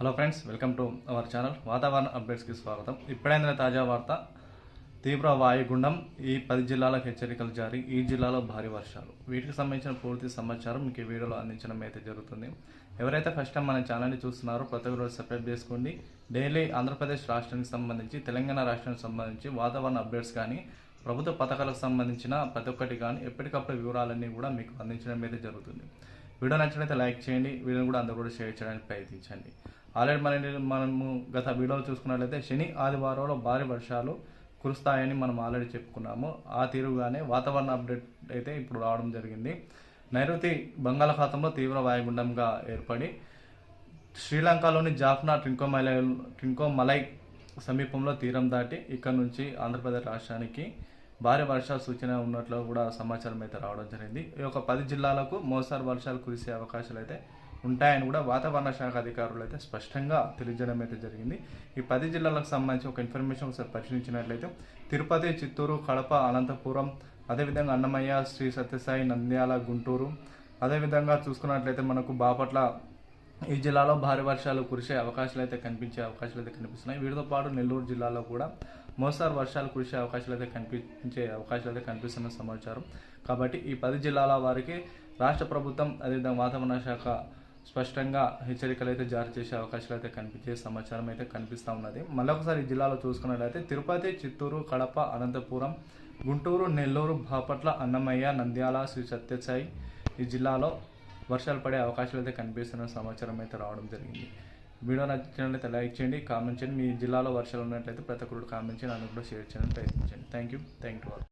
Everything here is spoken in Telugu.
Hello friends, welcome to our channel వాతావరణ అప్డేట్స్కి స్వాగతం. ఇప్పుడైన తాజా వార్త, తీవ్ర వాయుగుండం ఈ 10 జిల్లాలకు హెచ్చరికలు జారీ. ఈ జిల్లాలో భారీ వర్షాలు. వీటికి సంబంధించిన పూర్తి సమాచారం మీకు ఈ వీడియోలో అందించడం అయితే జరుగుతుంది. ఎవరైతే ఫస్ట్ టైం మన ఛానల్ని చూస్తున్నారో ప్రతి ఒక్కరు సబ్స్క్రైబ్ చేసుకోండి. డైలీ ఆంధ్రప్రదేశ్ రాష్ట్రానికి సంబంధించి, తెలంగాణ రాష్ట్రానికి సంబంధించి వాతావరణ అప్డేట్స్ కానీ, ప్రభుత్వ పథకాలకు సంబంధించిన ప్రతి ఒక్కటి కానీ ఎప్పటికప్పుడు వివరాలన్నీ కూడా మీకు అందించడం అయితే జరుగుతుంది. వీడియో నచ్చినట్లయితే లైక్ చేయండి. వీడియోని కూడా అందరూ కూడా షేర్ చేయడానికి ప్రయత్నించండి. ఆల్రెడీ మనము గత వీడియోలో చూసుకున్నట్లయితే శని ఆదివారంలో భారీ వర్షాలు కురుస్తాయని మనం ఆల్రెడీ చెప్పుకున్నాము. ఆ తీరుగానే వాతావరణ అప్డేట్ అయితే ఇప్పుడు రావడం జరిగింది. నైరుతి బంగాళాఖాతంలో తీవ్ర వాయుగుండంగా ఏర్పడి శ్రీలంకలోని జాఫ్నా ట్రింకోమలై సమీపంలో తీరం దాటి ఇక్కడ నుంచి ఆంధ్రప్రదేశ్ రాష్ట్రానికి భారీ వర్షాల సూచన ఉన్నట్లు కూడా సమాచారం అయితే రావడం జరిగింది. ఈ యొక్క 10 జిల్లాలకు మోస్తరు వర్షాలు కురిసే అవకాశాలు అయితే ఉంటాయని కూడా వాతావరణ శాఖ అధికారులు అయితే స్పష్టంగా తెలియజేయడం అయితే జరిగింది. ఈ 10 జిల్లాలకు సంబంధించి ఒక ఇన్ఫర్మేషన్ ఒకసారి పరిశీలించినట్లయితే తిరుపతి, చిత్తూరు, కడప, అనంతపురం, అదేవిధంగా అన్నమయ్య, శ్రీ సత్యసాయి, నంద్యాల, గుంటూరు, అదేవిధంగా చూసుకున్నట్లయితే మనకు బాపట్ల, ఈ జిల్లాలో భారీ వర్షాలు కురిసే అవకాశాలు అయితే కనిపిస్తున్నాయి. వీటితో పాటు నెల్లూరు జిల్లాలో కూడా మోస్తరు వర్షాలు కురిసే అవకాశాలు అయితే కనిపిస్తున్న సమాచారం. కాబట్టి ఈ 10 జిల్లాల వారికి రాష్ట్ర ప్రభుత్వం అదేవిధంగా వాతావరణ శాఖ స్పష్టంగా హెచ్చరికలు అయితే జారీ చేసే అవకాశాలు అయితే కనిపించే సమాచారం అయితే కనిపిస్తూ ఉన్నది. మళ్ళొకసారి ఈ జిల్లాలో చూసుకున్నట్లయితే తిరుపతి, చిత్తూరు, కడప, అనంతపురం, గుంటూరు, నెల్లూరు, బాపట్ల, అన్నమయ్య, నంద్యాల, శ్రీ సత్యసాయి, ఈ జిల్లాలో వర్షాలు పడే అవకాశాలు అయితే కనిపిస్తున్న సమాచారం అయితే రావడం జరిగింది. వీడియో నచ్చినట్లయితే లైక్ చేయండి, కామెంట్ చేయండి. మీ జిల్లాలో వర్షాలు ఉన్నట్లయితే ప్రతి ఒక్కరు కామెంట్ చేయండి, అందుకు కూడా షేర్ చేయడానికి ప్రయత్నించండి. Thank you to all.